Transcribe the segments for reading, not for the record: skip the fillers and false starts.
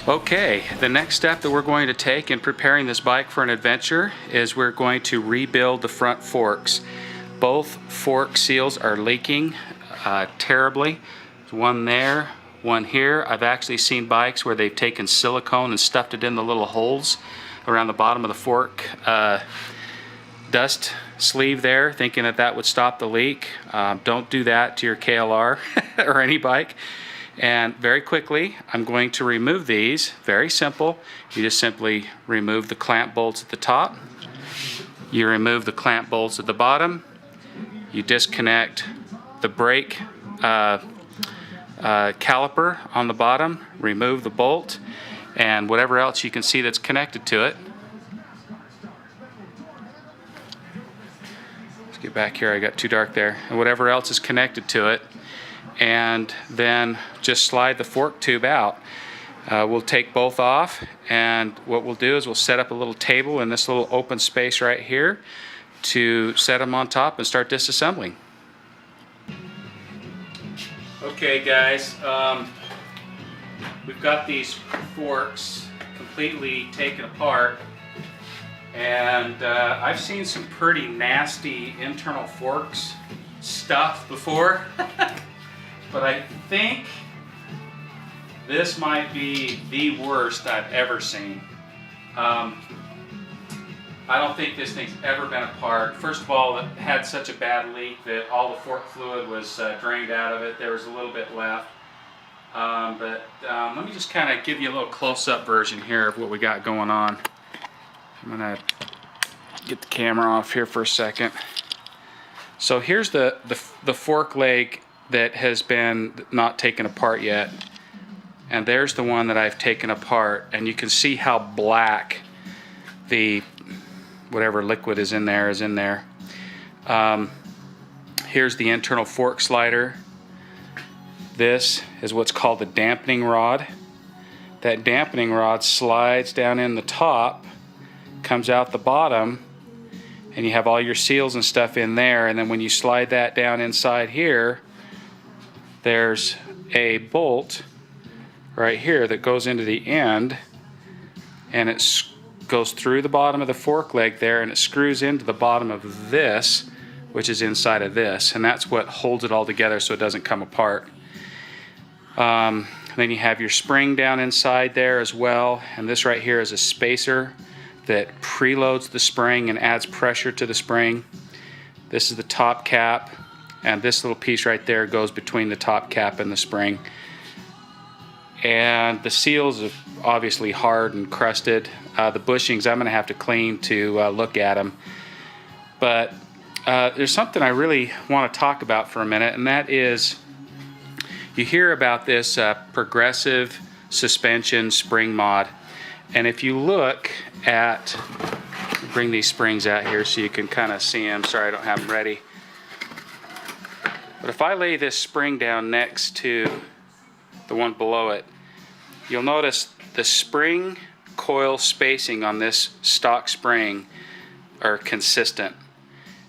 Okay, the next step that we're going to take in preparing this bike for an adventure is we're going to rebuild the front forks. Both fork seals are leaking terribly. There's one there, one here. I've actually seen bikes where they've taken silicone and stuffed it in the little holes around the bottom of the fork dust sleeve there, thinking that that would stop the leak. Don't do that to your KLR or any bike. And very quickly, I'm going to remove these. Very simple. You just simply remove the clamp bolts at the top. You remove the clamp bolts at the bottom. You disconnect the brake caliper on the bottom. Remove the bolt and whatever else you can see that's connected to it. Let's get back here. I got too dark there. And whatever else is connected to it. And then just slide the fork tube out. We'll take both off, and what we'll do is we'll set up a little table in this little open space right here to set them on top and start disassembling. Okay guys, we've got these forks completely taken apart, and I've seen some pretty nasty internal forks stuff before. But I think this might be the worst I've ever seen. I don't think this thing's ever been apart. First of all, it had such a bad leak that all the fork fluid was drained out of it. There was a little bit left. Let me just kind of give you a little close-up version here of what we got going on. I'm gonna get the camera off here for a second. So here's the fork leg that has been not taken apart yet, and there's the one that I've taken apart, and you can see how black the whatever liquid is in there. Here's the internal fork slider. This is what's called the dampening rod. That dampening rod slides down in the top, comes out the bottom, and you have all your seals and stuff in there, and then when you slide that down inside here, there's a bolt right here that goes into the end, and it goes through the bottom of the fork leg there, and it screws into the bottom of this, which is inside of this, and that's what holds it all together so it doesn't come apart. Then you have your spring down inside there as well, and this right here is a spacer that preloads the spring and adds pressure to the spring. This is the top cap. And this little piece right there goes between the top cap and the spring. And the seals are obviously hard and crusted. The bushings I'm going to have to clean to look at them. But there's something I really want to talk about for a minute, and that is you hear about this progressive suspension spring mod. And if you look at, bring these springs out here so you can kind of see them. Sorry, I don't have them ready. But if I lay this spring down next to the one below it, you'll notice the spring coil spacing on this stock spring are consistent.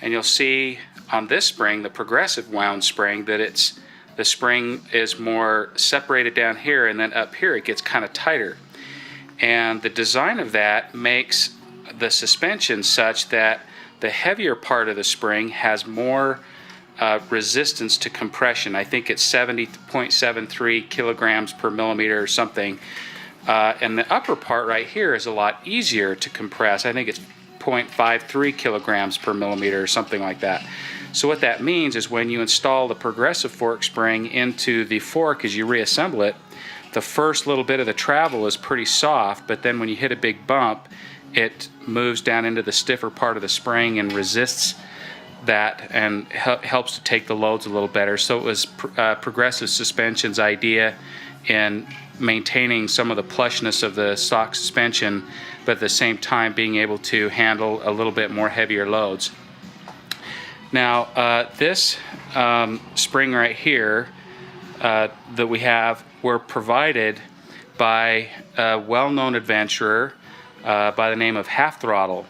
And you'll see on this spring, the progressive wound spring, that the spring is more separated down here, and then up here it gets kind of tighter. And the design of that makes the suspension such that the heavier part of the spring has more resistance to compression. I think it's 70.73 kilograms per millimeter or something. And the upper part right here is a lot easier to compress. I think it's 0.53 kilograms per millimeter or something like that. So what that means is when you install the progressive fork spring into the fork as you reassemble it, the first little bit of the travel is pretty soft, but then when you hit a big bump, it moves down into the stiffer part of the spring and resists that and helps to take the loads a little better. So it was Progressive Suspension's idea in maintaining some of the plushness of the stock suspension, but at the same time being able to handle a little bit more heavier loads. Now this spring right here that we have were provided by a well-known adventurer by the name of Halfthrottle.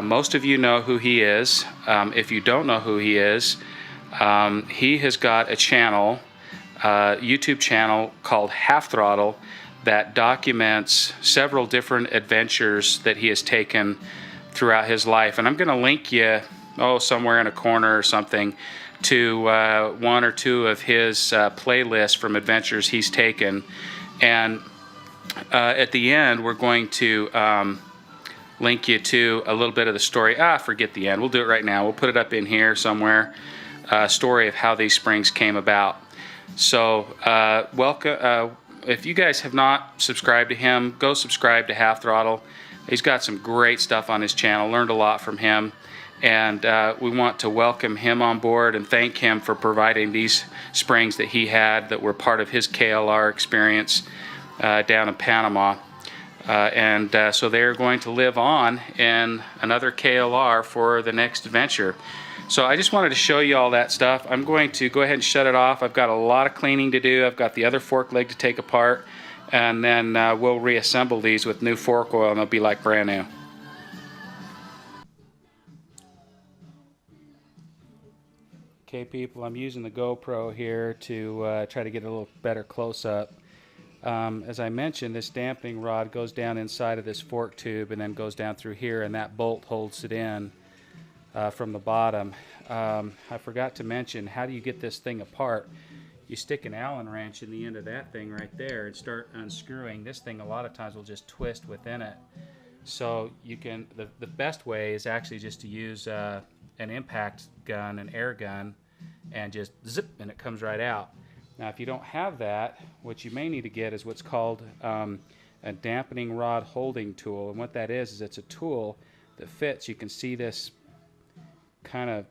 Most of you know who he is. If you don't know who he is, he has got a channel, YouTube channel called Halfthrottle that documents several different adventures that he has taken throughout his life. And I'm going to link you, somewhere in a corner or something, to one or two of his playlists from adventures he's taken. And at the end, we're going to link you to a little bit of the story. Forget the end. We'll do it right now. We'll put it up in here somewhere. Story of how these springs came about. So welcome. If you guys have not subscribed to him, go subscribe to Halfthrottle. He's got some great stuff on his channel. Learned a lot from him. And we want to welcome him on board and thank him for providing these springs that he had that were part of his KLR experience down in Panama. So they're going to live on in another KLR for the next adventure. So I just wanted to show you all that stuff. I'm going to go ahead and shut it off. I've got a lot of cleaning to do. I've got the other fork leg to take apart, and then we'll reassemble these with new fork oil and they'll be like brand new. Okay people, I'm using the GoPro here to try to get a little better close-up. As I mentioned, this dampening rod goes down inside of this fork tube and then goes down through here, and that bolt holds it in from the bottom. I forgot to mention, how do you get this thing apart? You stick an Allen wrench in the end of that thing right there and start unscrewing. This thing a lot of times will just twist within it. So you can, the best way is actually just to use an impact gun, an air gun, and just zip, and it comes right out. Now if you don't have that, what you may need to get is what's called a dampening rod holding tool. And what that is it's a tool that fits. You can see this kind of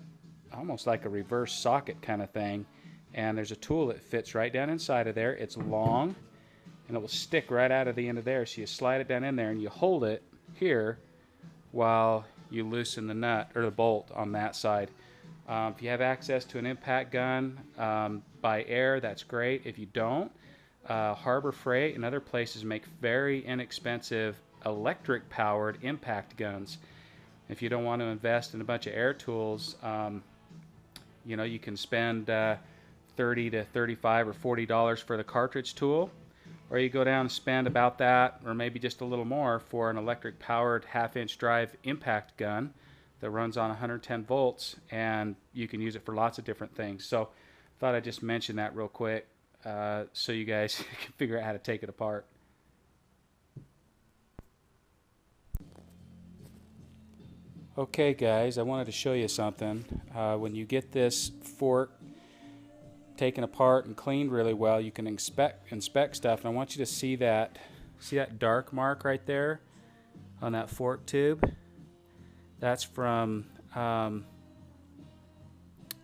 almost like a reverse socket kind of thing, and there's a tool that fits right down inside of there. It's long and it will stick right out of the end of there, so you slide it down in there and you hold it here while you loosen the nut or the bolt on that side. If you have access to an impact gun by air, that's great. If you don't, Harbor Freight and other places make very inexpensive electric powered impact guns. If you don't want to invest in a bunch of air tools, you know, you can spend $30 to $35 or $40 for the cartridge tool, or you go down and spend about that or maybe just a little more for an electric powered 1/2-inch drive impact gun that runs on 110 volts, and you can use it for lots of different things. So thought I'd just mention that real quick so you guys can figure out how to take it apart. Okay guys, I wanted to show you something. When you get this fork taken apart and cleaned really well, you can inspect stuff, and I want you to see that dark mark right there on that fork tube. That's from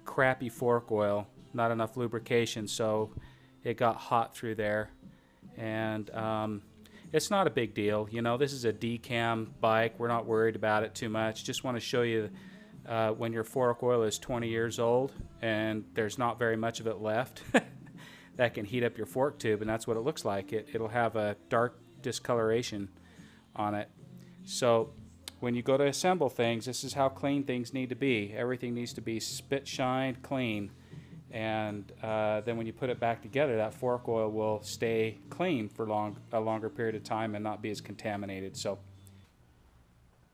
crappy fork oil, not enough lubrication, so it got hot through there. And it's not a big deal. You know, this is a decam bike. We're not worried about it too much. Just want to show you when your fork oil is 20 years old and there's not very much of it left, that can heat up your fork tube, and that's what it looks like. It'll have a dark discoloration on it. So when you go to assemble things, this is how clean things need to be. Everything needs to be spit shined clean, and then when you put it back together, that fork oil will stay clean for a longer period of time and not be as contaminated. So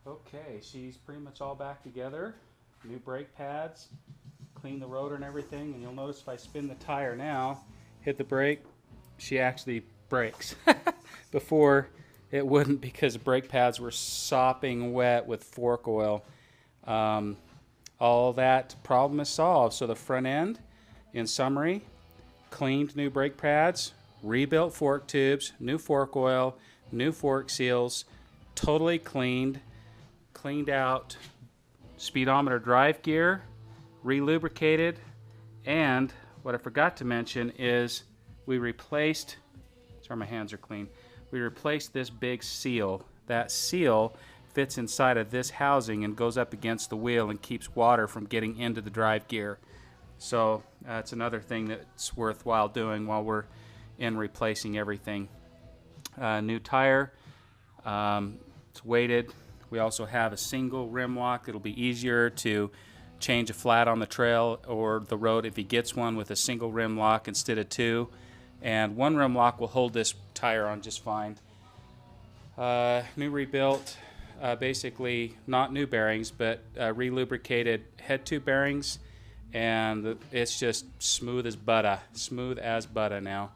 okay, she's pretty much all back together. New brake pads, clean the rotor and everything, and you'll notice if I spin the tire now, hit the brake, she actually brakes. Before it wouldn't, because the brake pads were sopping wet with fork oil. All that problem is solved. So the front end, in summary, cleaned new brake pads, rebuilt fork tubes, new fork oil, new fork seals, totally cleaned out speedometer drive gear, relubricated, and what I forgot to mention is we replaced, sorry my hands are clean, we replaced this big seal. That seal fits inside of this housing and goes up against the wheel and keeps water from getting into the drive gear. So that's another thing that's worthwhile doing while we're in replacing everything. New tire, it's weighted. We also have a single rim lock. It'll be easier to change a flat on the trail or the road if he gets one with a single rim lock instead of two. and one rim lock will hold this tire on just fine. New rebuilt, basically not new bearings, but re-lubricated head tube bearings, and it's just smooth as butter now.